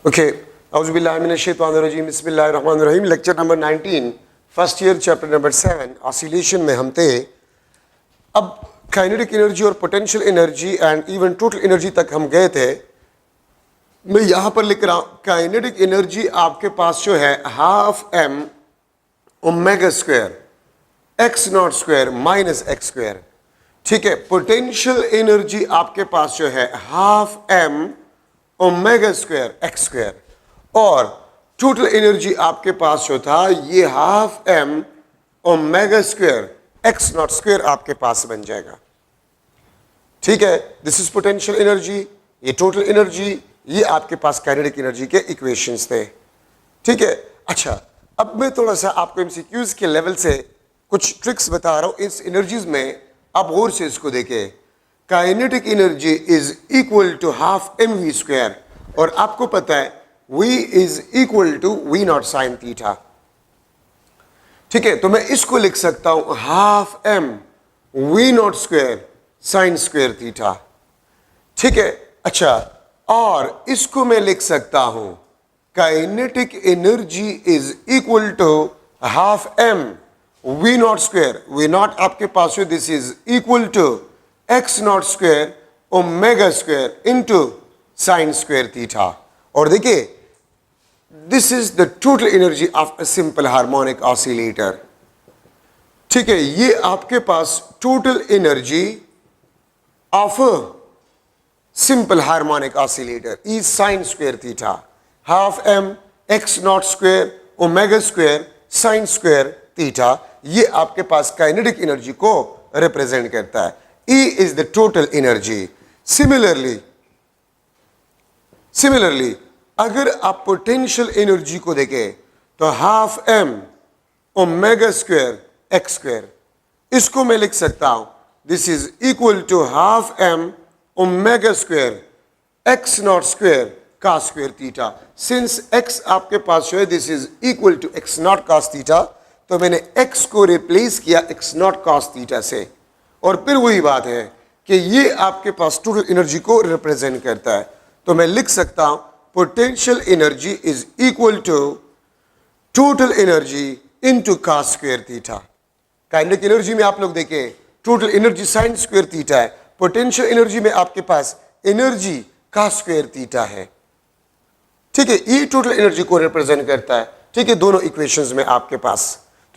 Okay, Auzubillahi minash shaitanir rajim, Bismillahir Rahmanir Rahim, lecture number 19, first year chapter number 7, oscillation में हम थे। अब kinetic energy और potential energy and even total energy तक हम गए थे। मैं यहाँ पर लिख रहा हूँ काइनेटिक एनर्जी आपके पास जो है half M omega square X naught square minus X square, ठीक है। पोटेंशियल एनर्जी आपके पास जो है half M omega square X square, और टोटल एनर्जी आपके पास जो था ये half M omega square X naught square आपके पास बन जाएगा, ठीक है। दिस इज पोटेंशियल एनर्जी, ये टोटल एनर्जी, ये आपके पास काइनेटिक एनर्जी के इक्वेशंस थे, ठीक है। अच्छा, अब मैं थोड़ा सा आपको एमसीक्यूज के लेवल से कुछ ट्रिक्स बता रहा हूं इस एनर्जीज में। आप और से इसको देखें, kinetic energy is equal to half M V square, और आपको पता है V is equal to V naught sine theta, ठीक है। तो मैं इसको लिख सकता हूं half M V naught square sine square theta, ठीक है। अच्छा, और इसको मैं लिख सकता हूं kinetic energy is equal to half M V naught square, V naught आपके पास है, this is equal to X naught square omega square into sine square theta. और देखिए, this is the total energy of a simple harmonic oscillator, ठीक है। ये आपके पास total energy of a simple harmonic oscillator is sine square theta, half M X naught square omega square sine square theta. ये आपके पास kinetic energy को represent करता है। E is the total energy. Similarly, अगर आप पोटेंशियल एनर्जी को देखें तो half M omega square X square, इसको मैं लिख सकता हूं this is equal to half M omega square X naught square cos square theta. Since X आपके पास जो है this is equal to X naught cos theta, तो मैंने एक्स को रिप्लेस किया एक्स नॉट कॉस थीटा से, और फिर वही बात है कि ये आपके पास टोटल एनर्जी को रिप्रेजेंट करता है। तो मैं लिख सकता हूं potential energy is equal to total energy into cos square theta. Kinetic energy में आप लोग देखें total energy sine square theta है, पोटेंशियल एनर्जी में आपके पास एनर्जी कॉस स्क्वायर थीटा है, ठीक है। ये टोटल एनर्जी को रिप्रेजेंट करता है, ठीक है, दोनों इक्वेशंस में आपके पास।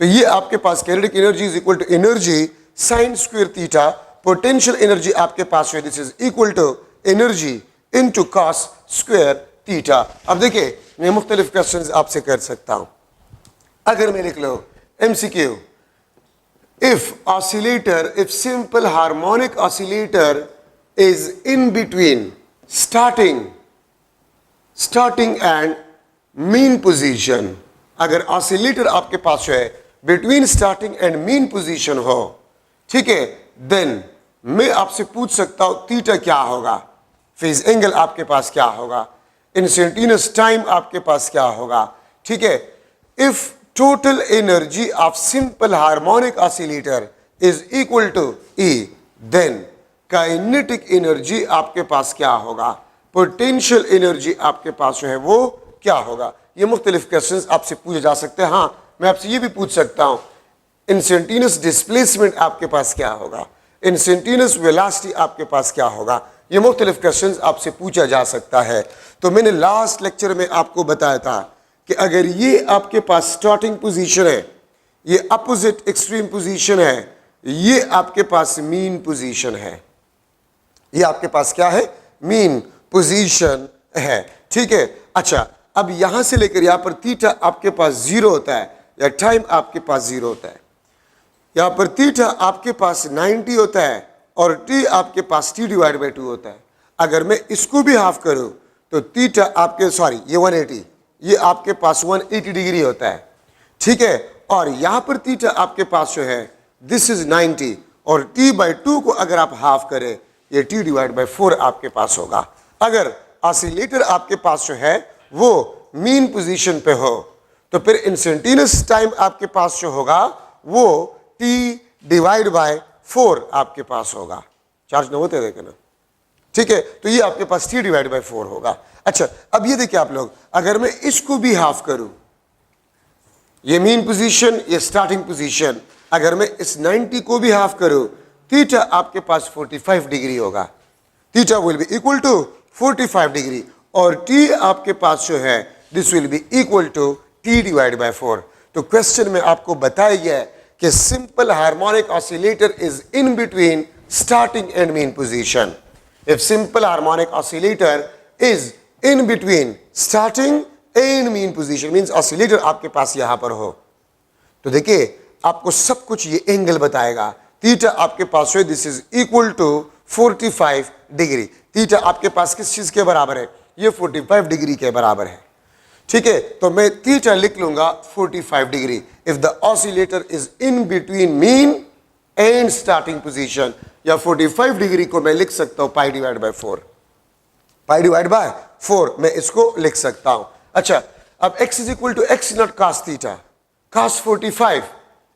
तो ये आपके पास kinetic energy is equal to energy sine square theta, potential energy आपके पास है this is equal to energy into cos square theta. अब देखिए, मैं मुख्तलिफ क्वेश्चंस आपसे कर सकता हूं। अगर मैं लिख लो MCQ, if simple harmonic oscillator is in between starting and mean position, अगर ऑसिलेटर आपके पास है between starting and mean position हो, ठीक है, देन मैं आपसे पूछ सकता हूं थीटा क्या होगा, फेज एंगल आपके पास क्या होगा, इंस्टेंटेनियस टाइम आपके पास क्या होगा, ठीक है। If total energy of simple harmonic oscillator is equal to E, then kinetic energy आपके पास क्या होगा, पोटेंशियल एनर्जी आपके पास जो है वो क्या होगा। ये मुख्तलिफ क्वेश्चंस आपसे पूछे जा सकते हैं। हाँ, मैं आपसे ये भी पूछ सकता हूं इंस्टेंटेनियस डिस्प्लेसमेंट आपके पास क्या होगा, इंस्टेंटेनियस वेलोसिटी आपके पास क्या होगा। ये मुख्तलिफ क्वेश्चंस आपसे पूछा जा सकता है। तो मैंने लास्ट लेक्चर में आपको बताया था कि अगर ये आपके पास स्टार्टिंग पोजीशन है, ये अपोजिट एक्सट्रीम पोजीशन है, ये आपके पास मीन पोजीशन है, ये आपके पास क्या है, मीन पोजीशन है, ठीक है। अच्छा, अब यहां से लेकर यहां पर थीटा आपके पास जीरो होता है या टाइम आपके पास जीरो होता है, यहां पर थीटा आपके पास 90 होता है और टी आपके पास टी डिवाइड बाई 2 होता है। अगर मैं इसको भी हाफ करूं तो थीटा आपके ये 180, ये आपके पास 180 डिग्री होता है, ठीक है। और यहां पर थीटा आपके पास जो है दिस इज 90, और टी बाई 2 को अगर आप हाफ करें ये टी डिवाइड बाई 4 आपके पास होगा। अगर ऑसिलेटर आपके पास जो है वो मीन पोजीशन पे हो तो फिर इंस्टेंटेनियस टाइम आपके पास जो होगा वो टी डिवाइड बाय 4 आपके पास होगा। चार्ज न होते देखे ना, ठीक है, तो ये आपके पास t डिवाइड बाई 4 होगा। अच्छा, अब ये देखिए आप लोग, अगर मैं इसको भी हाफ करूं, ये मीन पोजीशन, ये स्टार्टिंग पोजीशन, अगर मैं इस 90 को भी हाफ करूं, थीटा आपके पास 45 डिग्री होगा। Theta will be equal to 45 degree और t आपके पास जो है this will be equal to t divide by 4। तो क्वेश्चन में आपको बताया गया है कि simple harmonic oscillator is in between starting and mean position. If simple harmonic oscillator is in between starting and mean position means oscillator आपके पास यहां पर हो, तो देखिए आपको सब कुछ ये एंगल बताएगा। थीटा आपके पास है this is equal to 45 degree. Theta आपके पास किस चीज के बराबर है? ये 45 डिग्री के बराबर है। ठीक है, तो मैं थीटा लिख लूंगा 45 degree if the oscillator is in between mean and starting position, या 45 डिग्री को मैं लिख सकता हूं pi divide by 4। Pi divide by 4 मैं इसको लिख सकता हूं। अच्छा, अब x is equal to x naught cos theta, cos 45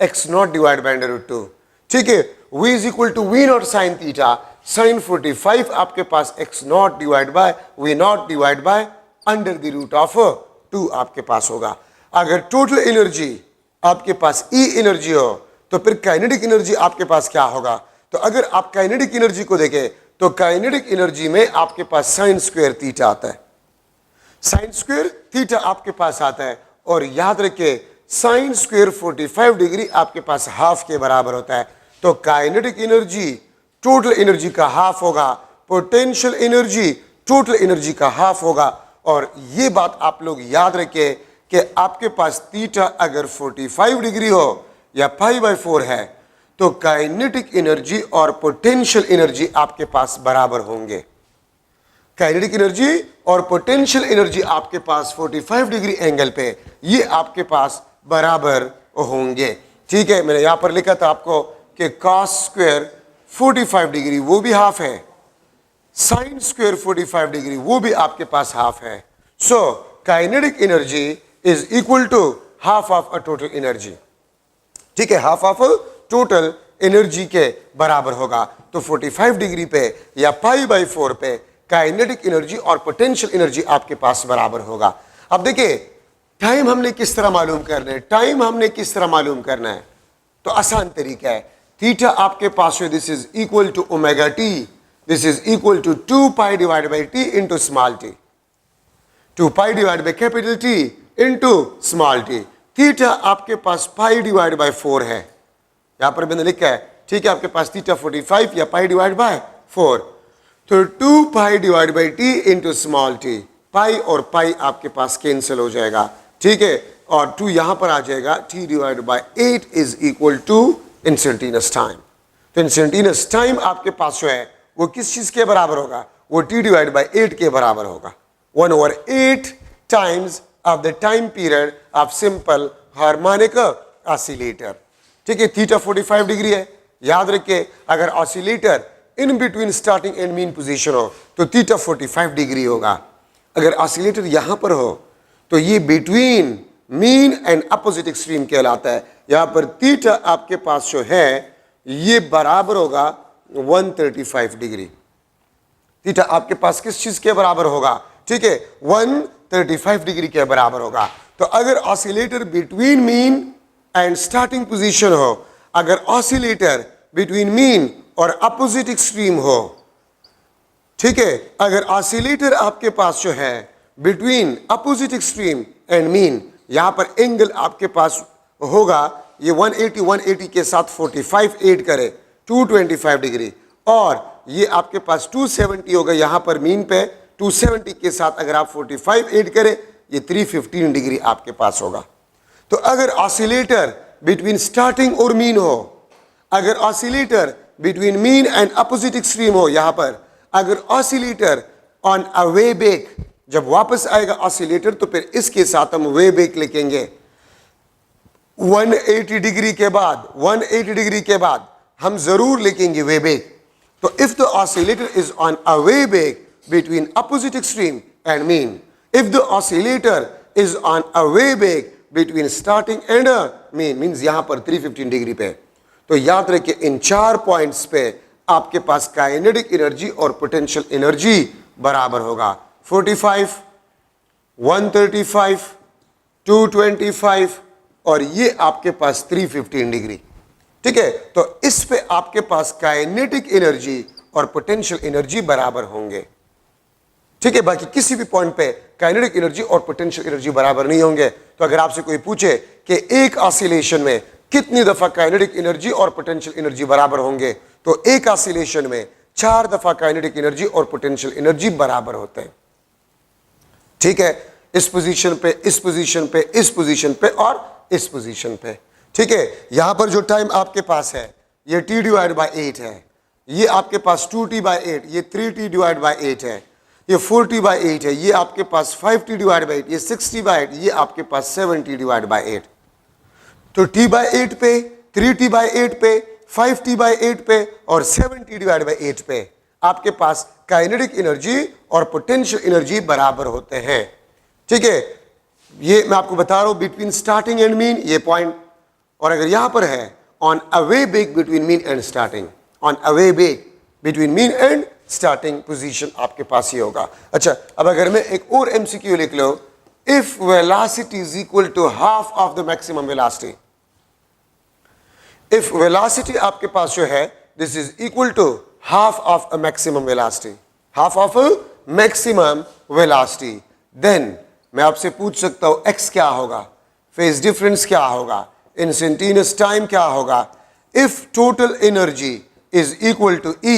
x naught divide by √2। ठीक है, v is equal to v naught sin theta, sin 45 आपके पास x naught divide bye v naught divide by under the root of 2 आपके पास होगा। अगर total energy आपके पास E एनर्जी हो तो फिर काइनेटिक एनर्जी आपके पास क्या होगा? तो अगर आप काइनेटिक एनर्जी को देखें तो काइनेटिक एनर्जी में आपके पास साइन स्क्वायर थीटा आता है, साइन स्क्वायर थीटा आपके पास आता है। और याद रखिए साइन स्क्वायर 45 डिग्री आपके पास हाफ के बराबर होता है। तो काइनेटिक एनर्जी टोटल एनर्जी का हाफ होगा, पोटेंशियल एनर्जी टोटल एनर्जी का हाफ होगा। और ये बात आप लोग याद रखें कि आपके पास थीटा अगर 45 डिग्री हो या पाई बाय 4 है तो काइनेटिक एनर्जी और पोटेंशियल एनर्जी आपके पास बराबर होंगे। काइनेटिक एनर्जी और पोटेंशियल एनर्जी आपके पास 45 डिग्री एंगल पे ये आपके पास बराबर होंगे। ठीक है, मैंने यहां पर लिखा था आपको कि cos स्क्वायर 45 डिग्री वो भी हाफ है, साइन स्क्वायर 45 डिग्री वो भी आपके पास हाफ है। So kinetic energy is equal to half of a total energy. ठीक है, हाफ ऑफ टोटल एनर्जी के बराबर होगा। तो 45 डिग्री पे या पाई बाई 4 पे काइनेटिक एनर्जी और पोटेंशियल एनर्जी आपके पास बराबर होगा। अब देखिए टाइम हमने किस तरह मालूम करना है, टाइम हमने किस तरह मालूम करना है? तो आसान तरीका है, थीटा आपके पास है this is equal to omega T, this is equal to 2 pi divide by T into small T, 2 pi divide by capital T into small T. Theta आपके पास पाई डिवाइड बाई 4 है, यहां पर मैंने लिखा है। ठीक है, आपके पास थीटा 45 या पाई डिवाइड बाय 4, तो 2 pi divide by T into small T, pi और पाई आपके पास कैंसिल हो जाएगा। ठीक है, और 2 यहां पर आ जाएगा, t divide by 8 is equal to instantaneous time. तो इंस्टेंटेनियस टाइम आपके पास जो है वो किस चीज के बराबर होगा? वो t डिवाइड बाय 8 के बराबर होगा, 1/8 times of the time period of simple harmonic oscillator. ठीक है, थीटा 45 डिग्री है। याद रखिए अगर oscillator in between starting and mean position हो तो थीटा 45 डिग्री होगा। अगर ऑसिलेटर यहां पर हो तो ये between mean and opposite extreme कहलाता है। यहां पर थीटा आपके पास जो है ये बराबर होगा 135 डिग्री। थीटा आपके पास किस चीज के बराबर होगा? ठीक है, 135 डिग्री के बराबर होगा। तो अगर oscillator between mean and starting position हो, अगर ऑसिलेटर बिटवीन मीन और अपोजिट एक्सट्रीम हो, ठीक है, अगर ऑसिलेटर आपके पास जो है between opposite extreme and mean, यहां पर एंगल आपके पास होगा ये 180 के साथ 45 ऐड करे 225 डिग्री, और ये आपके पास 270 होगा यहां पर मीन पे, 270 के साथ अगर आप 45 ऐड करें ये 315 डिग्री आपके पास होगा। तो अगर ऑसिलेटर बिटवीन स्टार्टिंग और मीन हो, अगर oscillator between mean and opposite extreme हो, यहां पर अगर oscillator on a way back, जब वापस आएगा ऑसिलेटर तो फिर इसके साथ हम वे बैक लिखेंगे 180 डिग्री के बाद, 180 डिग्री के बाद हम जरूर लिखेंगे वे बैक। तो if the oscillator is on a way back between opposite extreme and mean, if the oscillator is on a way back between starting and a mean, means यहां पर 315 डिग्री पे, तो याद रखिए इन 4 पॉइंट्स पे आपके पास काइनेटिक एनर्जी और पोटेंशियल एनर्जी बराबर होगा 45, 135, 225 और ये आपके पास 315 डिग्री। ठीक है, तो इस पे आपके पास काइनेटिक एनर्जी और पोटेंशियल एनर्जी बराबर होंगे। ठीक है, बाकी किसी भी पॉइंट पे काइनेटिक एनर्जी और पोटेंशियल एनर्जी बराबर नहीं होंगे। तो अगर आपसे कोई पूछे कि एक ऑसिलेशन में कितनी दफा काइनेटिक एनर्जी और पोटेंशियल एनर्जी बराबर होंगे, तो एक ऑसिलेशन में 4 दफा काइनेटिक एनर्जी और पोटेंशियल एनर्जी बराबर होते हैं। ठीक है, इस पोजीशन पे, इस पोजीशन पे, इस पोजीशन पे और इस पोजीशन पे। ठीक है, यहां पर जो टाइम आपके पास है ये t डिवाइड बाई 8 है, ये आपके पास 2t बाई 8, ये 3t डिवाइड बाई 8 है, ये 4t बाई 8 है, ये आपके पास 5t डिवाइड बाई 8, ये 6t बाई 8, ये आपके पास 7t डिवाइड बाई 8। तो t बाई 8 पे, 3t बाई 8 पे, 5t बाई 8 पे और 7t डिवाइड बाई 8 पे आपके पास काइनेटिक एनर्जी और पोटेंशियल एनर्जी बराबर होते हैं। ठीक है, ये मैं आपको बता रहा हूं बिटवीन स्टार्टिंग एंड मीन, ये पॉइंट। और अगर यहां पर है on away back between mean and starting, on away back between mean and starting position आपके पास ही होगा। अच्छा, अब अगर मैं एक और एमसीक्यू लिख लो, if velocity is equal to half of the maximum velocity, if velocity आपके पास जो है this is equal to half of a maximum velocity, half of a maximum velocity, then मैं आपसे पूछ सकता हूं x क्या होगा, फेज डिफरेंस क्या होगा, इंस्टेंटेनियस टाइम क्या होगा। If total energy is equal to E,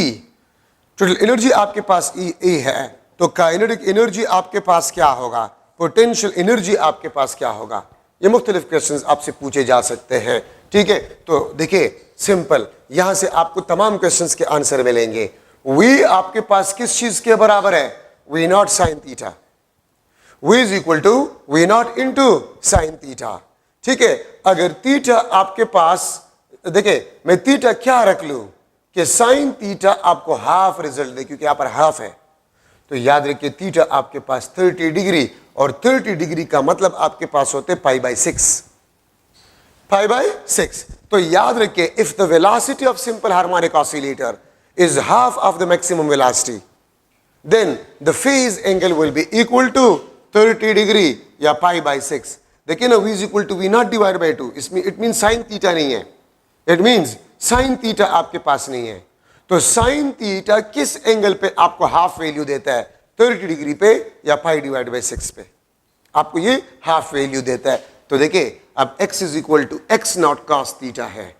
total energy आपके पास E है, तो काइनेटिक एनर्जी आपके पास क्या होगा, पोटेंशियल एनर्जी आपके पास क्या होगा। ये मुख्तलिफ क्वेश्चंस आपसे पूछे जा सकते हैं। ठीक है, तो देखिए सिंपल, यहां से आपको तमाम क्वेश्चंस के आंसर मिलेंगे। V आपके पास किस चीज के बराबर है, V naught sine theta, V is equal to V naught into sine theta. ठीक है, अगर थीटा आपके पास, देखिए मैं थीटा क्या रख लूं कि साइन थीटा आपको हाफ रिजल्ट दे, क्योंकि यहां पर हाफ है, तो याद रखिए थीटा आपके पास 30 डिग्री, और 30 डिग्री का मतलब आपके पास होते पाई बाई 6, पाई बाई 6। तो याद रखिए if the velocity of simple harmonic oscillator is half of the maximum velocity, then the phase angle will be equal to 30 degree या पाई बाई 6। देखिए ना, v is equal to V naught divide by 2, इसमें it mean sine theta नहीं है, it means sine theta आपके पास नहीं है। तो साइन थीटा किस एंगल पे आपको हाफ वैल्यू देता है, 30 डिग्री पे या पाई डिवाइड बाई 6 पे आपको ये हाफ वैल्यू देता है। तो देखिए अब x is equal to x naught cos theta है,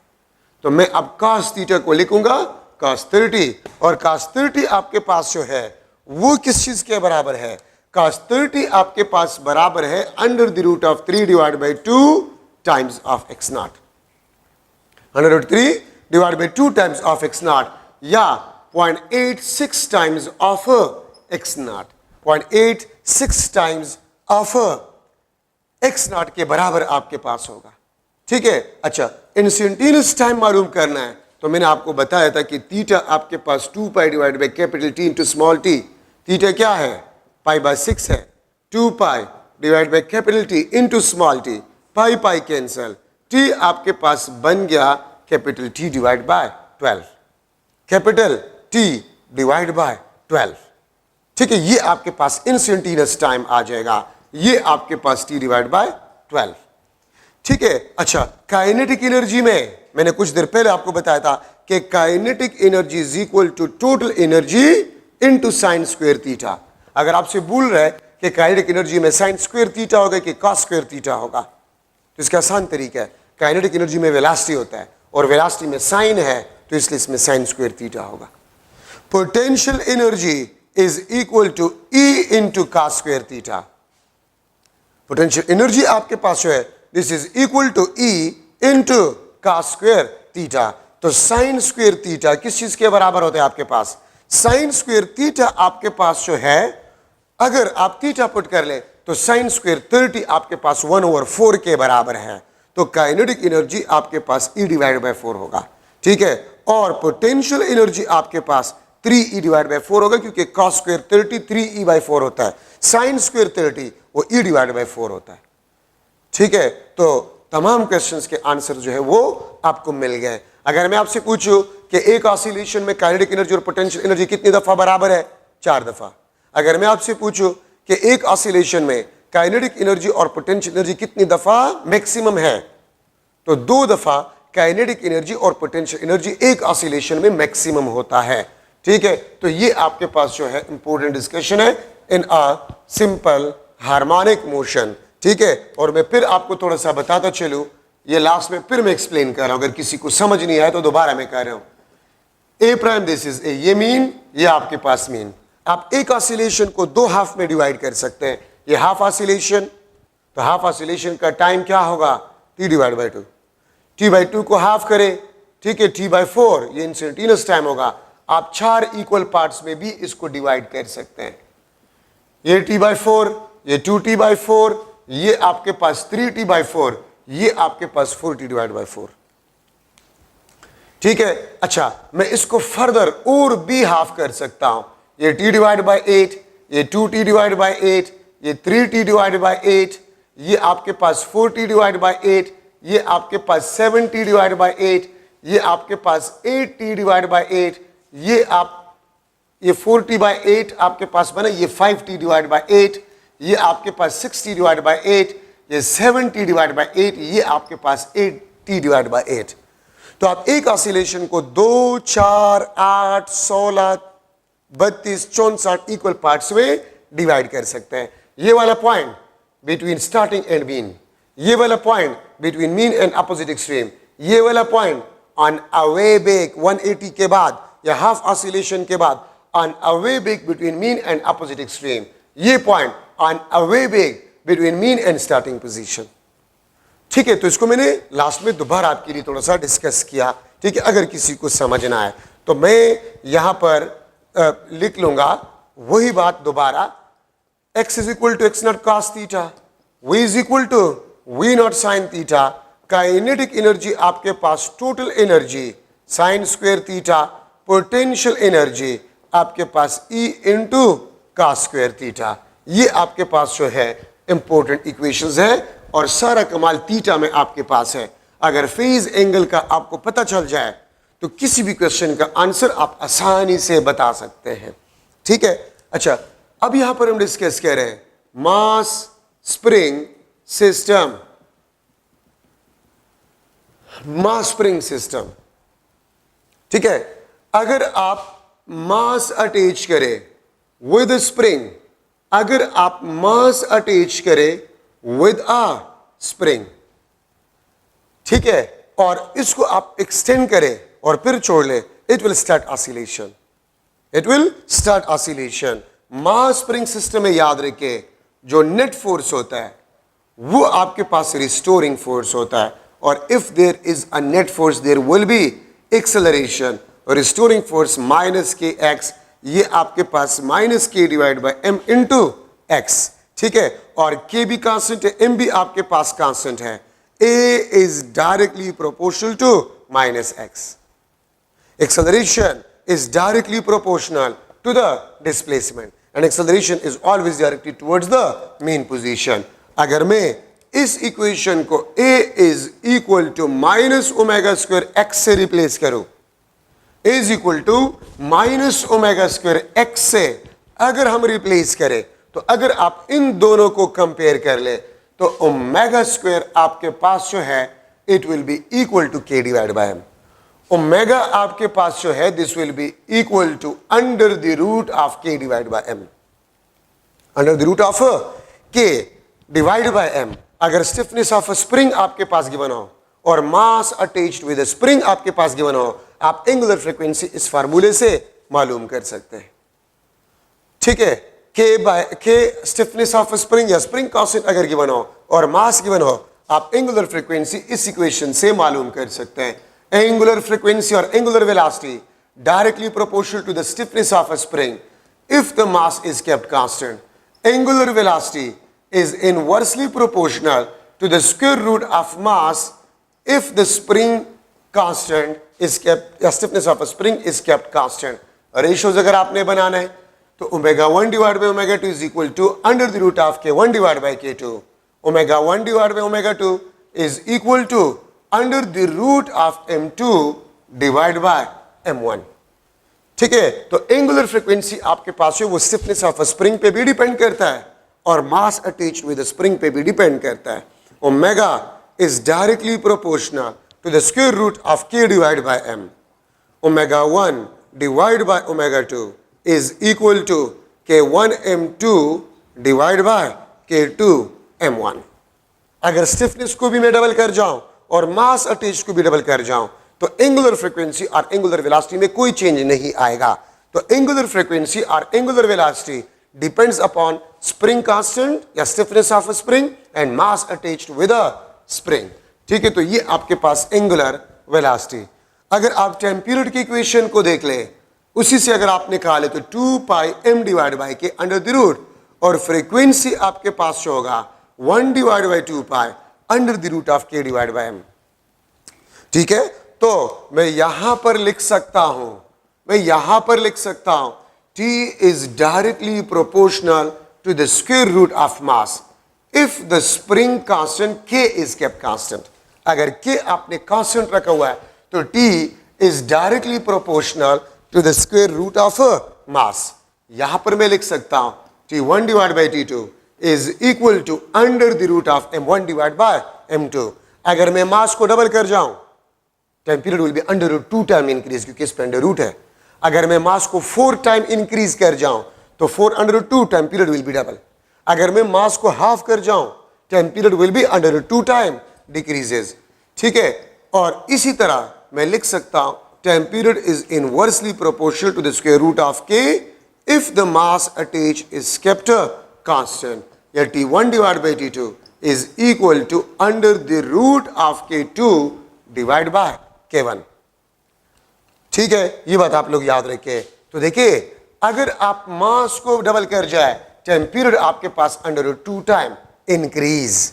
तो मैं अब cos थीटा को लिखूंगा cos 30, और cos 30 आपके पास जो है वो किस चीज के बराबर है, cos 30 आपके पास बराबर है under the root of 3 divide by 2 times of x naught, under root 3 divide by 2 times of x naught, या 0.86 times of x naught, 0.86 times of x naught के बराबर आपके पास होगा। ठीक है, अच्छा इंस्टेंटेनियस टाइम मालूम करना है, तो मैंने आपको बताया था कि थीटा आपके पास 2 pi divide by capital T into small t, theta क्या है पाई बाई 6 है, 2 pi divide by capital T into small t, pi pi cancel, t आपके पास बन गया capital T divide bye 12, capital T divide bye 12। ठीक है, ये आपके पास इंस्टेंटेनियस टाइम आ जाएगा, ये आपके पास T डिवाइड बाय 12। ठीक है, अच्छा काइनेटिक एनर्जी में मैंने कुछ देर पहले आपको बताया था कि kinetic energy is equal to total energy into sine square theta. अगर आपसे बोल रहा है कि काइनेटिक एनर्जी में साइन स्क्वायर थीटा होगा कि कॉस स्क्वायर थीटा होगा, तो इसका आसान तरीका है, काइनेटिक एनर्जी में वेलोसिटी होता है और वेलोसिटी में साइन है, तो इसलिए इसमें साइन स्क्वायर थीटा होगा। Potential energy is equal to E into cos square theta. Potential energy आपके पास जो है this is equal to E into cos square theta. तो साइन स्क्वायर थीटा किस चीज के बराबर होता है आपके पास, साइन स्क्वायर थीटा आपके पास जो है, अगर आप थीटा पुट कर ले तो साइन स्क्वायर 30 आपके पास 1/4 के बराबर है, तो काइनेटिक एनर्जी आपके पास E डिवाइड बाई 4 होगा। ठीक है, और पोटेंशियल एनर्जी आपके पास 3E डिवाइड बाई 4 होगा, क्योंकि कॉस स्क्वायर 30 3E बाई 4 होता है, साइन स्क्वायर 30 वो E डिवाइड बाई 4 होता है। ठीक है, तो तमाम क्वेश्चंस के आंसर जो है वो आपको मिल गए। अगर मैं आपसे पूछूं कि एक ऑसिलेशन में काइनेटिक एनर्जी और पोटेंशियल एनर्जी कितनी दफा बराबर है? 4 दफा। अगर मैं आपसे पूछूं कि एक ऑसिलेशन में काइनेटिक एनर्जी और पोटेंशियल एनर्जी कितनी दफा मैक्सिमम है, तो 2 दफा काइनेटिक एनर्जी और पोटेंशियल एनर्जी एक ऑसिलेशन में मैक्सिमम होता है। ठीक है, तो ये आपके पास जो है इंपॉर्टेंट डिस्कशन है इन अ सिंपल हार्मोनिक मोशन। ठीक है, और मैं फिर आपको थोड़ा सा बताता चलूं, ये लास्ट में फिर मैं एक्सप्लेन कर रहा हूं, अगर किसी को समझ नहीं आया तो दोबारा मैं कह रहा हूं। ए प्राइम दिस इज ए, ये मीन, ये आपके पास मीन। आप एक ऑसिलेशन को 2 हाफ में डिवाइड कर सकते हैं। ये हाफ ऑसिलेशन, तो हाफ ऑसिलेशन का टाइम क्या होगा? t/2। t/2 को हाफ करें, ठीक है, t/4 ये इंस्टेंटेनियस टाइम होगा। आप 4 इक्वल पार्ट्स में भी इसको डिवाइड कर सकते हैं। ये t/4, ये 2t/4, ये आपके पास 3t/4, ये आपके पास 4t/4। ठीक है, अच्छा, मैं इसको फर्दर और भी हाफ कर सकता हूं। ये t/8, ये 2t/8, ये 3t/8, ये आपके पास 4t/8, ये आपके पास 7t/8, ये आपके पास 8t/8, ये 4t/8 आपके पास बना, ये 5t/8, ये आपके पास 6t/8, ये 7t/8, ये आपके पास 8t/8। तो आप एक ऑसिलेशन को 2, 4, 8, 16, 32, 64 इक्वल पार्ट्स में डिवाइड कर सकते हैं। ये वाला point between starting and mean, ये वाला point between mean and opposite extreme, ये वाला पॉइंट ऑन अवे बैक 180 के बाद या हाफ ऑसिलेशन के बाद on away back between mean and opposite extreme, ये point on away back between mean and starting position. ठीक है, तो इसको मैंने लास्ट में दोबारा आपके लिए थोड़ा सा डिस्कस किया। ठीक है, अगर किसी को समझना है तो मैं यहां पर लिख लूंगा वही बात दोबारा। x is equal to x0 cos theta, y is equal to v0 sin theta. Kinetic energy आपके पास total energy sine square theta, potential energy आपके पास E into cos square theta. ये आपके पास जो है इंपॉर्टेंट इक्वेशंस है और सारा कमाल थीटा में आपके पास है। अगर फेज एंगल का आपको पता चल जाए तो किसी भी क्वेश्चन का आंसर आप आसानी से बता सकते हैं। ठीक है, अच्छा, अब यहां पर हम डिस्कस कर रहे हैं मास स्प्रिंग सिस्टम। मास स्प्रिंग सिस्टम, ठीक है, अगर आप मास अटैच करें विद स्प्रिंग, अगर आप मास अटैच करें विद अ स्प्रिंग, ठीक है, और इसको आप एक्सटेंड करें और फिर छोड़ ले, it will start oscillation, it will start oscillation. Mass spring system में याद रखिए जो नेट फोर्स होता है वो आपके पास रिस्टोरिंग फोर्स होता है, और if there is a net force there will be acceleration. Restoring force minus K X, ये आपके पास minus K divide by M into X. ठीक है, और के भी कांस्टेंट है, एम भी आपके पास कांस्टेंट है। A is directly proportional to minus X. Acceleration is directly proportional to the displacement and acceleration is always directed towards the mean position. अगर मैं इस इक्वेशन को A is equal to minus omega square x से replace करूं, A is equal to minus omega square x से अगर हम replace करें, तो अगर आप इन दोनों को कंपेयर कर ले तो ओमेगा स्क्वायर आपके पास जो है it will be equal to k divide by m। Omega आपके पास जो है this will be equal to under the root of k divide by m, under the root of k divide by m। अगर stiffness of spring आपके पास given हो और मास attached with spring आपके पास गिवन हो, आप एंगुलर फ्रीक्वेंसी इस फार्मूले से मालूम कर सकते हैं। ठीक है, k स्टिफनेस ऑफ स्प्रिंग या स्प्रिंग कांस्टेंट अगर गिवन हो और मास गिवन हो, आप एंगुलर फ्रीक्वेंसी इस इक्वेशन से मालूम कर सकते हैं। Angular frequency or angular velocity directly proportional to the stiffness of a spring if the mass is kept constant. Angular velocity is inversely proportional to the square root of mass if the spring constant is kept, the stiffness of a spring is kept constant. Ratios अगर आपने बनाना है तो omega 1 divided by omega 2 is equal to under the root of k1 divided by k2. Omega 1 divided by omega 2 is equal to under the root of m2 divide bye m1। ठीक है, तो angular frequency आपके पास है वो stiffness of a spring पे भी depend करता है और मास अटैच्ड विद स्प्रिंग पे भी डिपेंड करता है। Omega is directly proportional to the square root of k divide by m। Omega 1 divide by omega 2 is equal to k1 m2 divide by k2 m1। अगर stiffness को भी मैं double कर जाऊं और मास अटैच्ड को भी डबल कर जाऊं तो एंगुलर फ्रीक्वेंसी और एंगुलर वेलोसिटी में कोई चेंज नहीं आएगा। तो एंगुलर फ्रीक्वेंसी और angular velocity depends upon spring constant या stiffness of a spring and mass attached with a spring. ठीक है, तो ये आपके पास एंगुलर वेलोसिटी। अगर आप टाइम पीरियड की इक्वेशन को देख ले, उसी से अगर आप निकाले तो 2 pi m divide by K under the root और फ्रीक्वेंसी आपके पास होगा 1 divide by 2 pi under the root of k divide by m। ठीक है, तो मैं यहां पर लिख सकता हूं, T is directly proportional to the square root of mass if the spring constant K is kept constant। अगर K आपने constant रखा हुआ है तो T is directly proportional to the square root of mass। यहां पर मैं लिख सकता हूं T1 divided by T2 is equal to under the root of M1 divided by M2। अगर मैं मास को डबल कर जाऊं time period will be under root 2 time increase, क्योंकि इस पे अंडर रूट है। अगर मैं मास को 4 टाइम इंक्रीज कर जाऊं तो 4 under root 2 time period will be double. अगर मैं मास को हाफ कर जाऊं time period will be under root 2 time decreases. ठीक है, और इसी तरह मैं लिख सकता हूं time period is inversely proportional to the square root of k if the mass attached is kept constant, या T1 divided by T2 is equal to under the root of k2 divided by k1। ठीक है, ये बात आप लोग याद रखिए। तो देखिए, अगर आप मास को डबल कर जाए टाइम पीरियड आपके पास अंडर रूट 2 टाइम इंक्रीज।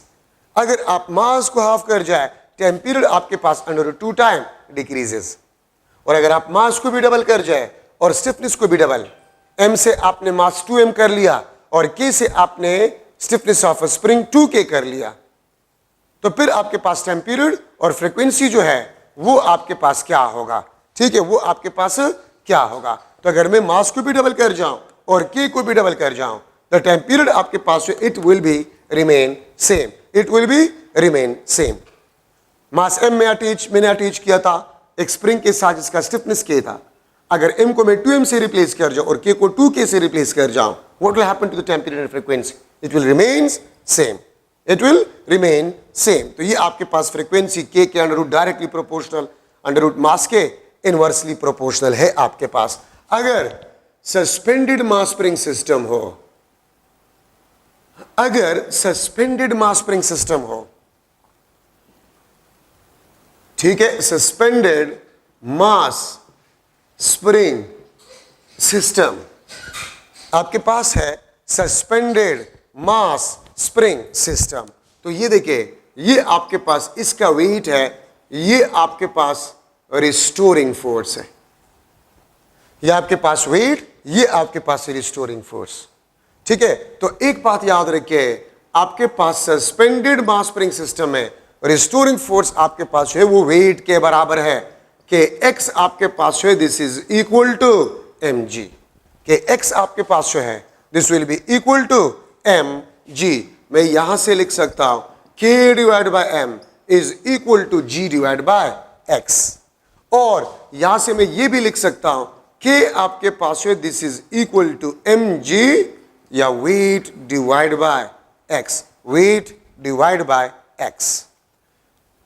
अगर आप मास को हाफ कर जाए टाइम पीरियड आपके पास अंडर रूट 2 टाइम डिक्रीजेस। और अगर आप मास को भी डबल कर जाए और स्टिफनेस को भी डबल, m से आपने मास 2m कर लिया और k से आपने स्टिफनेस ऑफ स्प्रिंग 2k कर लिया, तो फिर आपके पास टाइम पीरियड और फ्रीक्वेंसी जो है वो आपके पास क्या होगा। ठीक है, वो आपके पास क्या होगा। तो अगर मैं मास को भी डबल कर जाऊं और k को भी डबल कर जाऊं तो टाइम पीरियड आपके पास it will be remain same. Mass m मैंने अटैच किया था एक स्प्रिंग के साथ जिसका स्टिफनेस k था। अगर m को मैं 2m से रिप्लेस कर जाऊं और k को 2k से रिप्लेस कर जाऊं, what will happen to the time period and frequency? It will remain same. तो ये आपके पास फ्रीक्वेंसी k के under root directly proportional under root mass के इनवर्सली प्रोपोर्शनल है आपके पास। अगर सस्पेंडेड मास स्प्रिंग सिस्टम हो, ठीक है, सस्पेंडेड मास स्प्रिंग सिस्टम आपके पास है, सस्पेंडेड मास स्प्रिंग सिस्टम। तो ये देखिए, ये आपके पास इसका वेट है, ये आपके पास रिस्टोरिंग फोर्स है। ये आपके पास वेट, ये आपके पास रिस्टोरिंग फोर्स। ठीक है, तो एक बात याद रखिए, आपके पास सस्पेंडेड मास स्प्रिंग सिस्टम में रिस्टोरिंग फोर्स आपके पास है वो वेट के बराबर है कि x आपके पास है this is equal to mg। कि x आपके पास जो है this will be equal to mg। मैं यहां से लिख सकता हूं k divide by m is equal to g divide by x। और यहां से मैं ये भी लिख सकता हूं k आपके पास है this is equal to mg या वेट डिवाइड बाय x,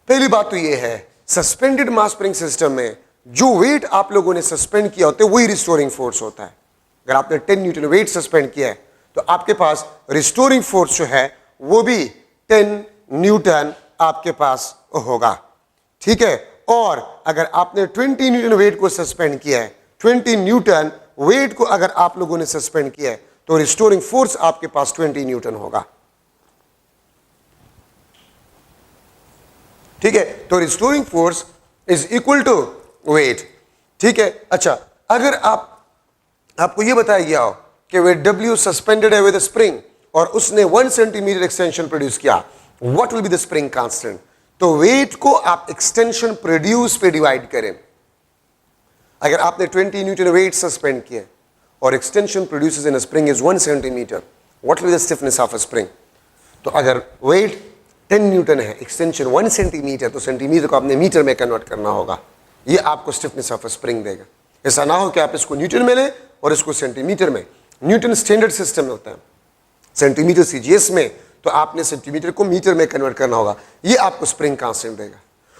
पहली बात तो ये है सस्पेंडेड मास स्प्रिंग सिस्टम में जो वेट आप लोगों ने सस्पेंड किया होता है वही रिस्टोरिंग फोर्स होता है। अगर आपने 10 न्यूटन वेट सस्पेंड किया है तो आपके पास रिस्टोरिंग फोर्स जो है वो भी 10 न्यूटन आपके पास होगा। ठीक है, और अगर आपने 20 न्यूटन वेट को सस्पेंड किया है, 20 न्यूटन वेट को अगर आप लोगों ने सस्पेंड किया है तो रिस्टोरिंग फोर्स आपके पास 20 न्यूटन होगा। ठीक है, तो restoring force is equal to weight. ठीक है, अच्छा, अगर आपको यह बताया गया हो कि वेट W सस्पेंडेड है विद स्प्रिंग और उसने 1 सेंटीमीटर एक्सटेंशन प्रोड्यूस किया, what will be the spring constant? तो वेट को आप एक्सटेंशन प्रोड्यूस पे डिवाइड करें, अगर आपने 20 न्यूटन वेट सस्पेंड किया और extension produces in a spring is 1 centimetre, what will the stiffness of a spring? तो अगर वेट 10 न्यूटन है, एक्सटेंशन 1 सेंटीमीटर, तो सेंटीमीटर को आपने मीटर में कन्वर्ट करना होगा। ये आपको स्टिफनेस ऑफ अ स्प्रिंग देगा। ऐसा ना हो कि आप इसको न्यूटन में लें और इसको सेंटीमीटर में। न्यूटन स्टैंडर्ड सिस्टम में होता है, सेंटीमीटर सीजीएस में, तो आपने सेंटीमीटर को मीटर में कन्वर्ट करना होगा। ये आपको स्प्रिंग कांस्टेंट देगा।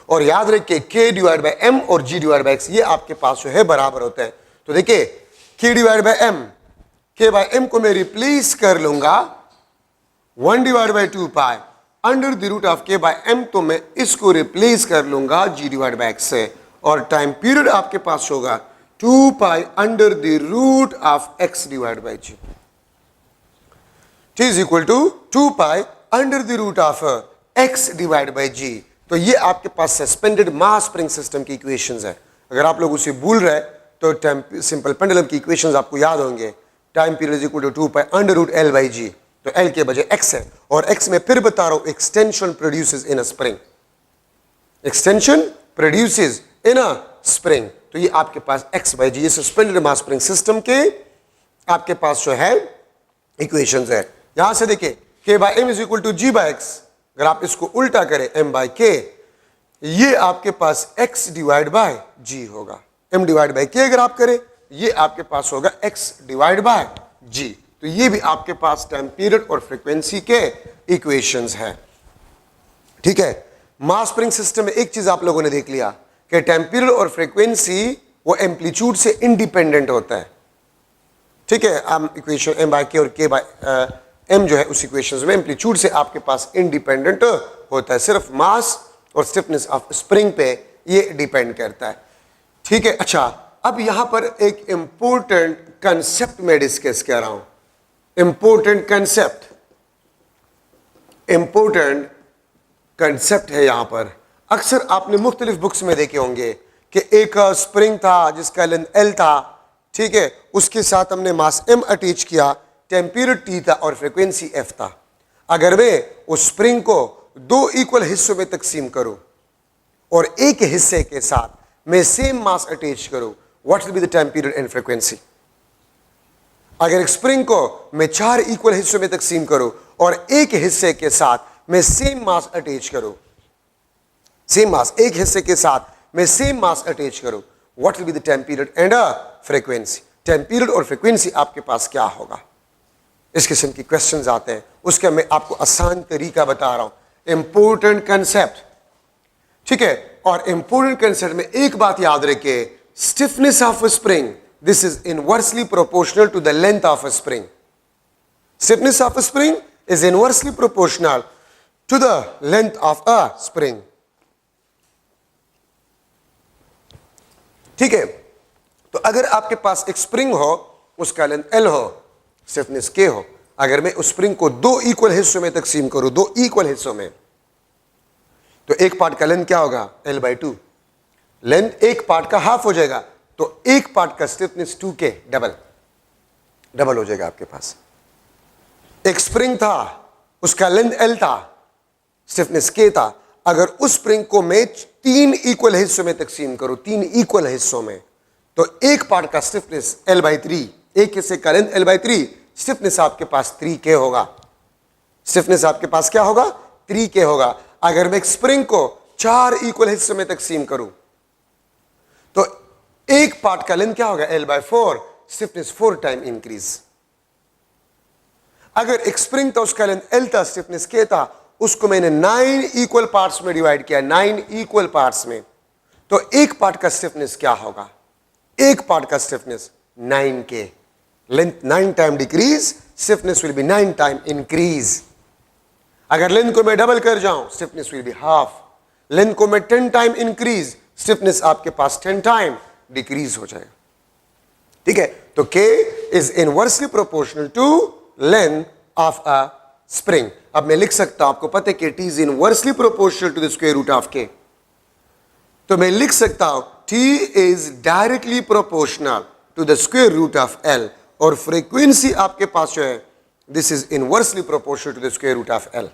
और याद रखिए K डिवाइड बाय M और G डिवाइड बाय X ये आपके पास जो है बराबर होता है। तो देखिए K divide by M, K by M को मैं रिप्लेस कर लूंगा 1 divide by 2 pi under the root of K by M, तो मैं इसको रिप्लेस कर लूंगा G डिवाइड बाय X से, और टाइम पीरियड आपके पास होगा 2 pi under the root of X divide by G, T is equal to 2 pi under the root of X divide by G। तो ये आपके पास सस्पेंडेड मास स्प्रिंग सिस्टम की इक्वेशंस है। अगर आप लोग उसे भूल रहे तो टाइम सिंपल पेंडुलम की इक्वेशंस आपको याद होंगे। Time period is equal to 2 pi under root L by G, तो L के बजाय X है, और X में फिर बता रहा हूं एक्सटेंशन प्रोड्यूसेस इन अ स्प्रिंग, एक्सटेंशन प्रोड्यूसेस इन अ स्प्रिंग। तो ये आपके पास X बाई G, ये सस्पेंडेड मास स्प्रिंग सिस्टम के आपके पास जो है इक्वेशंस है। यहां से देखिए K by M is equal to G by X, अगर आप इसको उल्टा करें M बाई K, ये आपके पास X डिवाइड बाय G होगा। M डिवाइड बाय K अगर आप करें, ये आपके पास होगा X डिवाइड बाय G। तो ये भी आपके पास टाइम पीरियड और फ्रीक्वेंसी के इक्वेशंस है। ठीक है, मास स्प्रिंग सिस्टम में एक चीज आप लोगों ने देख लिया कि टाइम पीरियड और फ्रीक्वेंसी वो एम्पलीट्यूड से इंडिपेंडेंट होता है। ठीक है, हम इक्वेशन M बाय K और K बाय M जो है उस इक्वेशंस में एम्पलीट्यूड से आपके पास इंडिपेंडेंट होता है, सिर्फ मास और स्टिफनेस ऑफ स्प्रिंग पे ये डिपेंड करता है। ठीक है, अच्छा अब यहां पर एक इंपॉर्टेंट कंसेप्ट मैं डिस्कस कर रहा हूं, इंपॉर्टेंट कंसेप्ट है यहां पर। अक्सर आपने मुख्तलिफ बुक्स में देखे होंगे कि एक स्प्रिंग था जिसका लेंथ L था, ठीक है, उसके साथ हमने मास M अटैच किया, टाइम पीरियड T था और फ्रीक्वेंसी F था। अगर मैं उस स्प्रिंग को 2 इक्वल हिस्सों में तकसीम करूं और एक हिस्से के साथ मैं सेम मास अटैच करूं, what will be the time period and frequency? अगर एक स्प्रिंग को मैं 4 इक्वल हिस्सों में तकसीम करूं और एक हिस्से के साथ मैं सेम मास अटैच करूं, सेम मास, एक हिस्से के साथ मैं सेम मास अटैच करूं, what will be the time period and frequency? Time period और फ्रीक्वेंसी आपके पास क्या होगा? इस किस्म की क्वेश्चंस आते हैं, उसका मैं आपको आसान तरीका बता रहा हूं। इंपॉर्टेंट कंसेप्ट, ठीक है, और इंपॉर्टेंट कंसेप्ट में एक बात याद रखिए, stiffness of a spring, this is inversely proportional to the length of a spring. Stiffness of a spring is inversely proportional to the length of a spring. ठीक है, तो अगर आपके पास एक स्प्रिंग हो, उसका लेंथ L हो, स्टिफनेस K हो, अगर मैं उस स्प्रिंग को 2 इक्वल हिस्सों में तकसीम करूं, 2 इक्वल हिस्सों में, तो एक पार्ट का लेंथ क्या होगा? L by 2। लेंथ एक पार्ट का हाफ हो जाएगा, तो एक पार्ट का स्टिफनेस 2K, डबल हो जाएगा आपके पास। एक स्प्रिंग था, उसका लेंथ L था, स्टिफनेस K था, अगर उस स्प्रिंग को मैं 3 इक्वल हिस्सों में तकसीम करूं, 3 इक्वल हिस्सों में, तो एक पार्ट का स्टिफनेस L बाई 3, एक हिस्से का लेंथ L बाई 3, स्टिफनेस आपके पास 3K होगा। स्टिफनेस आपके पास क्या होगा? 3K होगा। अगर मैं एक स्प्रिंग को 4 इक्वल हिस्सों में तकसीम करूं, तो एक पार्ट का लेंथ क्या होगा? L by 4, stiffness 4 time increase. अगर एक स्प्रिंग था, उसका लेंथ L था, स्टिफनेस K था, उसको मैंने 9 इक्वल पार्ट्स में डिवाइड किया, 9 इक्वल पार्ट्स में, तो एक पार्ट का स्टिफनेस क्या होगा? एक पार्ट का stiffness 9K। Length 9 time decrease, stiffness will B 9 time increase. अगर लेंथ को मैं डबल कर जाऊं, stiffness will be half. Length को मैं 10 टाइम इंक्रीज, स्टिफनेस आपके पास 10 टाइम डिक्रीज हो जाएगा। ठीक है, तो K is inversely proportional to length of a spring. अब मैं लिख सकता हूं, आपको पता है कि T is inversely proportional to the square root of K, तो मैं लिख सकता हूं T is directly proportional to the square root of L, और फ्रीक्वेंसी आपके पास जो है, this is inversely proportional to the square root of L।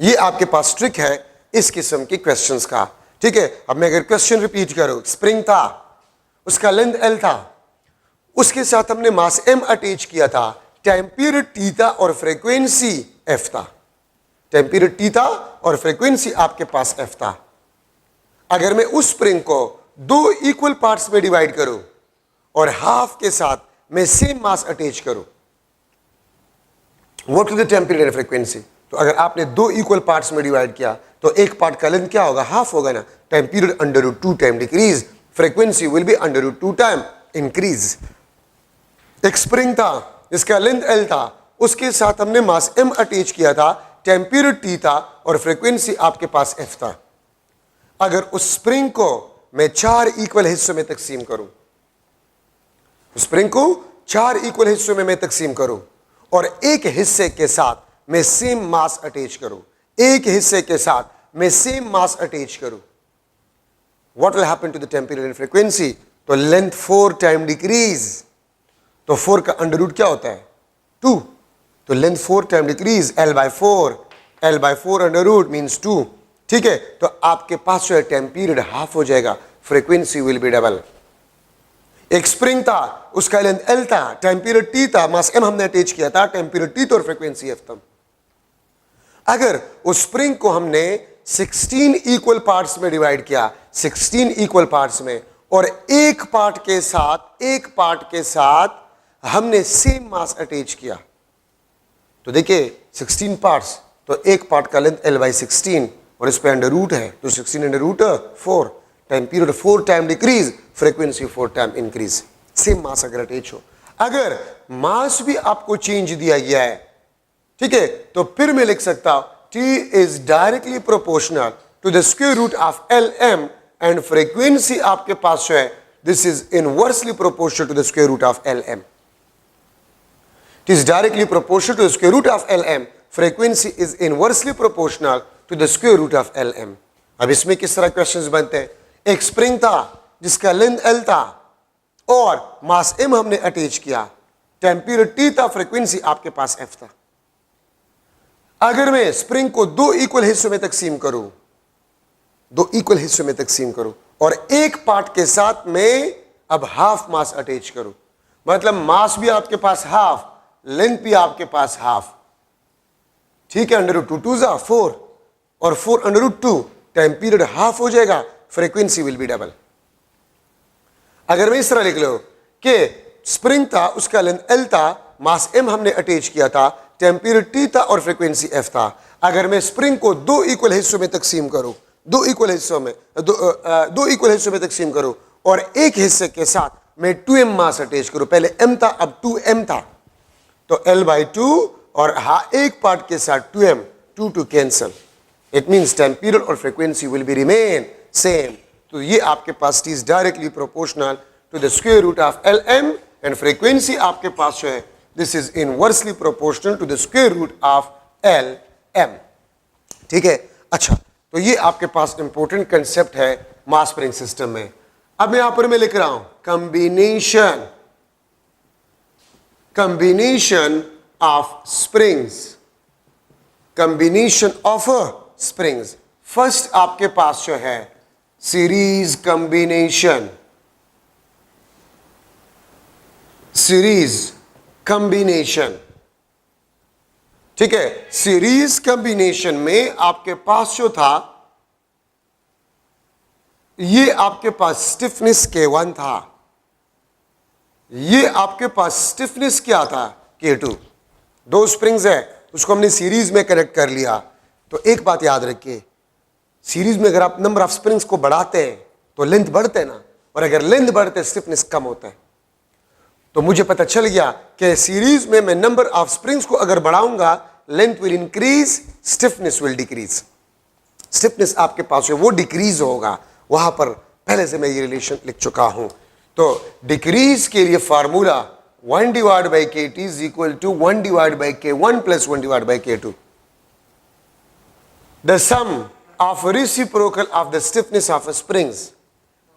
ये आपके पास ट्रिक है इस किस्म के क्वेश्चंस का। ठीक है, अब मैं अगर क्वेश्चन रिपीट करूं, स्प्रिंग था, उसका लेंथ L था, उसके साथ हमने मास M अटैच किया था, टाइम पीरियड T था और फ्रीक्वेंसी F था। टाइम पीरियड T था और फ्रीक्वेंसी आपके पास F था। अगर मैं उस स्प्रिंग को दो इक्वल पार्ट्स में डिवाइड करूं और हाफ के साथ मैं सेम मास अटैच करूं, what is the time period and frequency? तो अगर आपने दो इक्वल पार्ट्स में डिवाइड किया तो एक पार्ट का लेंथ क्या होगा? हाफ होगा ना। Time period under root 2 time decrease, frequency will be under root 2 time increase. एक स्प्रिंग था जिसका लेंथ L था, उसके साथ हमने मास M अटैच किया था, टाइम पीरियड T था और फ्रीक्वेंसी आपके पास F था। अगर उस स्प्रिंग को मैं 4 इक्वल हिस्सों में तकसीम करूं, स्प्रिंग को 4 इक्वल हिस्सों में मैं तकसीम करूं और एक हिस्से के साथ मैं सेम मास अटैच करूं, एक हिस्से के साथ मैं सेम मास अटैच करूं, what will happen to the time period and frequency? तो लेंथ 4 टाइम डिक्रीज, तो 4 का अंडर रूट क्या होता है? 2, तो length 4 time decrease, L by 4, L by 4 under root means 2। ठीक है, तो आपके पास जो है टाइम पीरियड हाफ हो जाएगा, फ्रीक्वेंसी विल बी डबल। एक स्प्रिंग था, उसका लेंथ L था, टाइम पीरियड T था, मास M हमने अटैच किया था, टाइम पीरियड T था और फ्रीक्वेंसी F था। अगर उस स्प्रिंग को हमने 16 इक्वल पार्ट्स में डिवाइड किया, 16 इक्वल पार्ट्स में, और एक पार्ट के साथ हमने सेम मास अटैच किया, तो देखिए 16 पार्ट्स, तो एक पार्ट का लेंथ L by 16 और इस पे अंडर रूट है, तो 16 under root 4, time period 4 time decrease, frequency 4 time increase. Same mass अगर अटैच हो, अगर मास भी आपको चेंज दिया गया है, ठीक है, तो फिर मैं लिख सकता हूं T is directly proportional to the square root of LM and frequency आपके पास जो है this is inversely proportional to the square root of LM। T is directly proportional to the square root of LM. Frequency is inversely proportional to the square root of LM. अब इसमें किस तरह questions बनते हैं? एक spring था जिसका length L था और मास M हमने अटैच किया, टाइम पीरियड T था, फ्रीक्वेंसी आपके पास F था। अगर मैं स्प्रिंग को दो इक्वल हिस्सों में तकसीम करूं, और एक पार्ट के साथ मैं अब हाफ मास अटैच करूं, मतलब मास भी आपके पास हाफ, लेंथ भी आपके पास हाफ, ठीक है, अंडर रूट 2 2 जा 4 और 4 under root 2, time period half हो जाएगा, फ्रीक्वेंसी विल बी डबल। अगर मैं इस तरह लिख लो कि स्प्रिंग था, उसका लेंथ L था, मास M हमने अटैच किया था, टाइम पीरियड T था और फ्रीक्वेंसी F था। अगर मैं स्प्रिंग को दो इक्वल हिस्सों में तकसीम करूं, दो इक्वल हिस्सों में तकसीम करूं और एक हिस्से के साथ मैं 2M मास अटैच करूं, पहले M था अब 2M था, तो L by 2 और एक पार्ट के साथ 2M, 2 to cancel, it means time period और frequency will be remain same. तो ये आपके पास T is directly proportional to the square root of LM and frequency आपके पास जो है this is inversely proportional to the square root of LM। ठीक है, अच्छा, तो ये आपके पास इंपॉर्टेंट कंसेप्ट है मास स्प्रिंग सिस्टम में। अब यहां पर मैं लिख रहा हूं combination of springs। फर्स्ट आपके पास जो है सीरीज कॉम्बिनेशन, ठीक है, सीरीज कॉम्बिनेशन में आपके पास जो था, ये आपके पास स्टिफनेस K1 था, ये आपके पास स्टिफनेस क्या था? K2। दो स्प्रिंग्स है, उसको हमने सीरीज में कनेक्ट कर लिया। तो एक बात याद रखिए, सीरीज में अगर आप नंबर ऑफ स्प्रिंग्स को बढ़ाते हैं तो लेंथ बढ़ते हैं ना, और अगर लेंथ बढ़ते स्टिफनेस कम होता है। तो मुझे पता चल गया कि सीरीज में मैं नंबर ऑफ स्प्रिंग्स को अगर बढ़ाऊंगा, length will increase, stiffness will decrease. Stiffness आपके पास है वो डिक्रीज होगा, वहां पर पहले से मैं ये रिलेशन लिख चुका हूं। तो डिक्रीज के लिए formula 1 divided by KT is equal to 1 divided by K1 plus 1 divided by K2. The sum of reciprocal of the stiffness of a springs,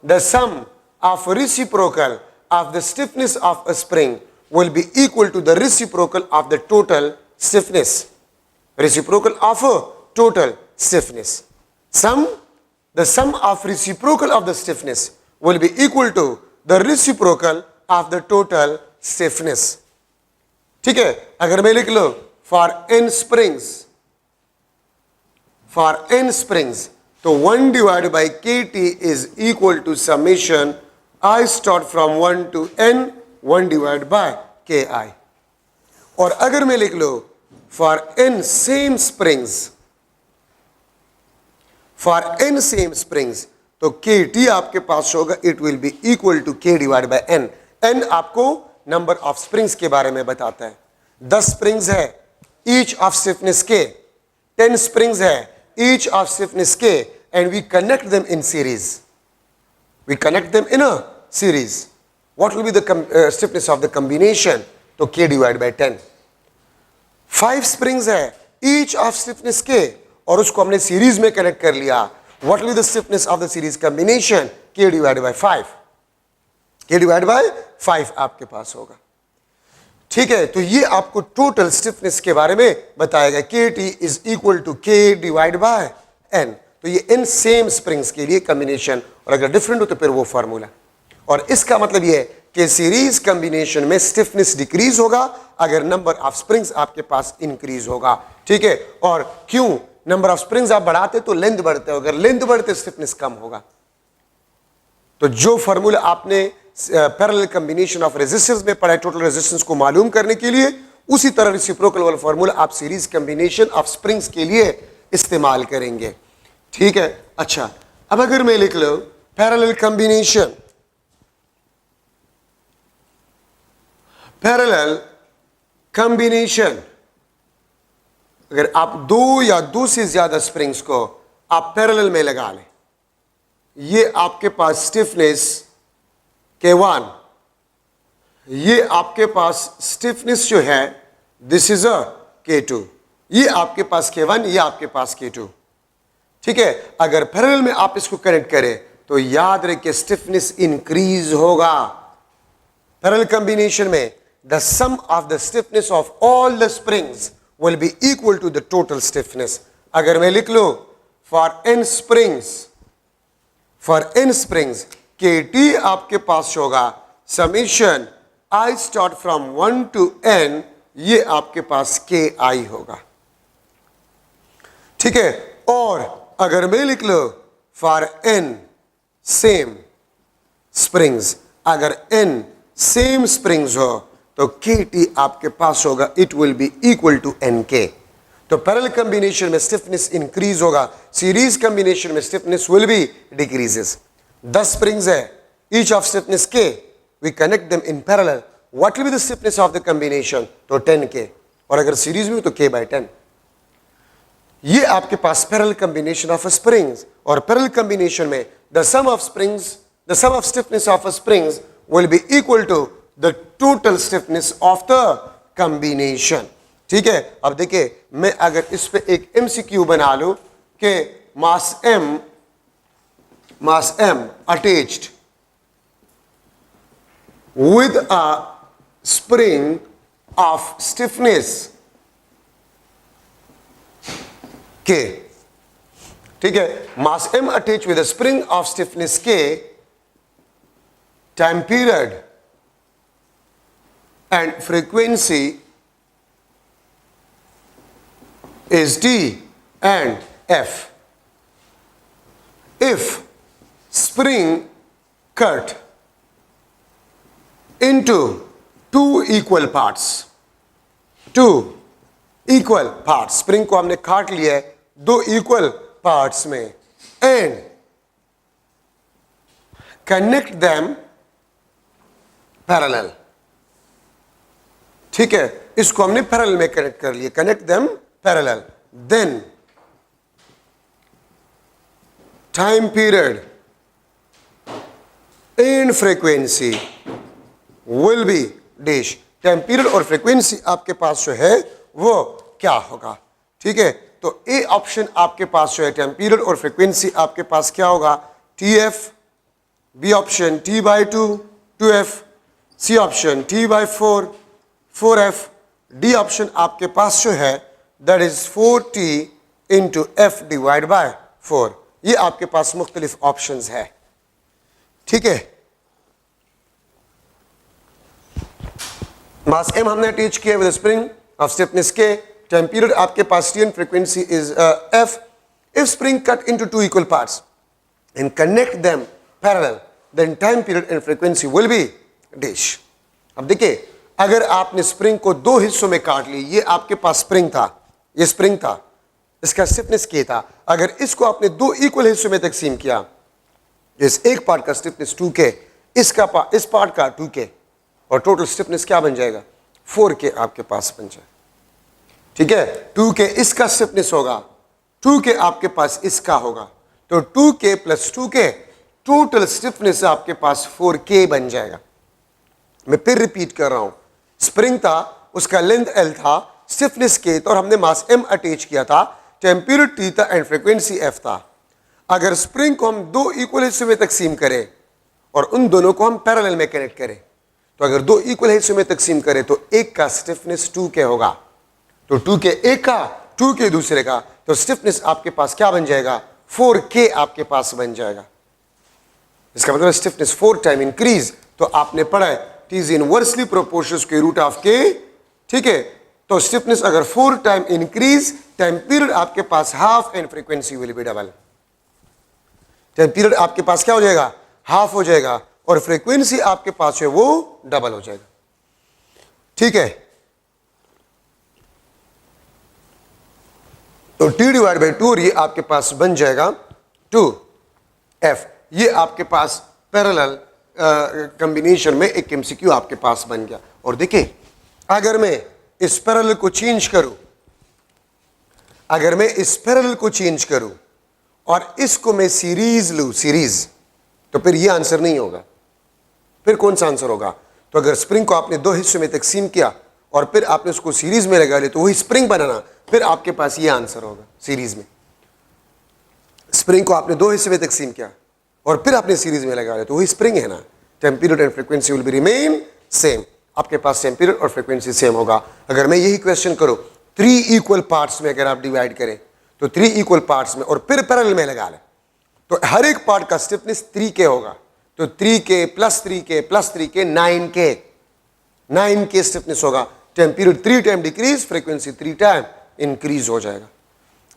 the sum of reciprocal of the stiffness of a spring will be equal to the reciprocal of the total stiffness. Reciprocal of a total stiffness. Sum the sum of reciprocal of the stiffness will be equal to the reciprocal of the total stiffness. ठीक है, अगर मैं लिख लो for n springs, तो 1 divided by kt is equal to summation I start from 1 to n 1 divided by ki. और अगर मैं लिख लो for n same springs, तो kt आपके पास होगा it will be equal to k divide by n. n आपको नंबर ऑफ स्प्रिंग्स के बारे में बताता है. 10 स्प्रिंग्स है, each of stiffness k. 10 springs है, each of stiffness k, and we connect them in series. What will be the stiffness of the combination? तो k divided by 10. 5 springs है, each of stiffness k, और उसको हमने series में connect कर लिया. What will be the stiffness of the series combination? k divided by 5. k divided by 5 आपके पास होगा. ठीक है, तो ये आपको टोटल स्टिफनेस के बारे में बताएगा. kt is equal to k divided by n. तो ये इन सेम स्प्रिंग्स के लिए कॉम्बिनेशन, और अगर डिफरेंट हो तो फिर वो फार्मूला. और इसका मतलब ये है कि सीरीज कॉम्बिनेशन में स्टिफनेस डिक्रीज होगा अगर नंबर ऑफ स्प्रिंग्स आपके पास इंक्रीज होगा. ठीक है, और क्यों? नंबर ऑफ स्प्रिंग्स आप बढ़ाते तो लेंथ बढ़ते हो, अगर लेंथ बढ़ते स्टिफनेस कम होगा. तो जो फार्मूला आपने पैरेलल कॉम्बिनेशन ऑफ रेजिस्टेंस में पढ़ा है टोटल रेजिस्टेंस को मालूम करने के लिए, उसी तरह रेसिप्रोकल वाला फार्मूला आप सीरीज कॉम्बिनेशन ऑफ स्प्रिंग्स के लिए इस्तेमाल करेंगे. ठीक है, अच्छा, अब अगर मैं लिख लो पैरेलल कॉम्बिनेशन, अगर आप दो या दो से ज्यादा स्प्रिंग्स को आप पैरेलल में लगा लें, ये आपके पास स्टिफनेस K1, ये आपके पास स्टिफनेस जो है दिस इज अ K2, ये आपके पास K1, ये आपके पास K2. ठीक है, अगर पैरेलल में आप इसको कनेक्ट करें तो याद रखिए स्टिफनेस इंक्रीज होगा. पैरेलल कॉम्बिनेशन में the sum of the stiffness of all the springs will be equal to the total stiffness. अगर मैं लिख लो फॉर n स्प्रिंग्स kt आपके पास होगा summation I start from 1 to n, ये आपके पास ki होगा. ठीक है, और अगर मैं लिख लो फॉर n सेम स्प्रिंग्स, अगर n सेम स्प्रिंग्स हो तो kt आपके पास होगा it will be equal to nk. तो पैरेलल कॉम्बिनेशन में स्टिफनेस इंक्रीज होगा, सीरीज कॉम्बिनेशन में stiffness will be decreases. 10 springs है, each of stiffness k, we connect them in parallel. What will be the stiffness of the combination? तो 10k, और अगर series में हो तो k by 10. ये आपके पास पैरेलल कॉम्बिनेशन ऑफ स्प्रिंग्स, और पैरेलल कॉम्बिनेशन में the sum of stiffness of springs will be equal to the total stiffness of the combination. ठीक है, अब देखिए मैं अगर इस पे एक MCQ बना लूं कि मास m attached with a spring of stiffness K. ठीक है, mass m attached with a spring of stiffness K, time period and frequency is T and F. If spring cut into two equal parts, spring को हमने काट लिया है 2 equal parts में, and connect them parallel. ठीक है, इसको हमने पैरेलल में कनेक्ट कर लिया, connect them parallel. Then time period and frequency will be dash. Time period और फ्रीक्वेंसी आपके पास जो है वो क्या होगा? ठीक है, तो ए ऑप्शन आपके पास जो है टाइम पीरियड और फ्रीक्वेंसी आपके पास क्या होगा? TF. B option T/2 2F. C option T/4 4F. D option आपके पास जो है that is 4T into F divide by 4. ये आपके पास मुख्तलिफ ऑप्शंस है, ठीक है। मास m हमने अटैच किया with spring of stiffness k, time period आपके पास t and frequency is f. If spring cut into two equal parts and connect them parallel, then time period and frequency will be dash. अब देखिए, अगर आपने spring को दो हिस्सों में काट ली, ये आपके पास स्प्रिंग था, ये स्प्रिंग था, इसका स्टिफनेस k था, अगर इसको आपने दो इक्वल हिस्सों में तकसीम किया, इस एक पार्ट का स्टिफनेस 2k, इस पार्ट का 2k, और टोटल स्टिफनेस क्या बन जाएगा 4k आपके पास बन जाएगा, ठीक है। 2k इसका स्टिफनेस होगा, 2k आपके पास इसका होगा, तो 2k plus 2k total stiffness आपके पास 4k बन जाएगा। मैं फिर रिपीट कर रहा हूं, स्प्रिंग था, उसका लेंथ l था, स्टिफनेस k था, और हमने मास m अटैच किया था, टेम्परेचर t था एंड फ्रीक्वेंसी f था। अगर स्प्रिंग को हम दो इक्वल हिस्सों में तकसीम करें और उन दोनों को हम पैरेलल में कनेक्ट करें, तो अगर दो इक्वल हिस्सों में तकसीम करें तो एक का स्टिफनेस 2k होगा, तो 2k एक का, 2k दूसरे का, तो स्टिफनेस आपके पास क्या बन जाएगा 4k आपके पास बन जाएगा। इसका मतलब स्टिफनेस 4 टाइम इंक्रीज, तो आपने पढ़ा है t is inversely proportional square root of k, ठीक है। तो स्टिफनेस अगर 4 टाइम इंक्रीज, टाइम पीरियड आपके पास half and frequency will be double. Time period आपके पास क्या हो जाएगा हाफ हो जाएगा, और फ्रीक्वेंसी आपके पास है वो डबल हो जाएगा, ठीक है। तो t डिवाइड बाई 2, और ये आपके पास बन जाएगा 2f। ये आपके पास पैरेलल कॉम्बिनेशन में एक एमसीक्यू आपके पास बन गया। और देखिए, अगर मैं इस पैरेलल को चेंज करूं, अगर मैं इस पैरेलल को चेंज करूं और इसको मैं सीरीज लूं, सीरीज, तो फिर ये आंसर नहीं होगा। फिर कौन सा आंसर होगा? तो अगर स्प्रिंग को आपने दो हिस्सों में तकसीम किया और फिर आपने उसको सीरीज में लगा लिया, तो वही स्प्रिंग बनाना, फिर आपके पास ये आंसर होगा सीरीज में। स्प्रिंग को आपने दो हिस्से में तकसीम किया और फिर आपने सीरीज में लगा लिया, तो वही स्प्रिंग है ना। Time period and frequency will be remain same, आपके पास टाइम पीरियड और फ्रीक्वेंसी सेम होगा। अगर मैं यही क्वेश्चन करूं 3 इक्वल पार्ट्स में अगर आप डिवाइड करें, तो 3 इक्वल पार्ट्स में और फिर पैरेलल में लगा लें, तो हर एक पार्ट का स्टिफनेस 3k होगा, तो 3k plus 3k plus 3k 9k stiffness होगा। Time period 3 time decrease, frequency 3 time increase हो जाएगा,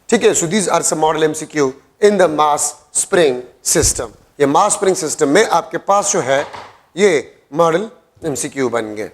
ठीक है। So these are some model MCQ in the mass spring system. ये मास स्प्रिंग सिस्टम में आपके पास जो है ये मॉडल एमसीक्यू बन गए।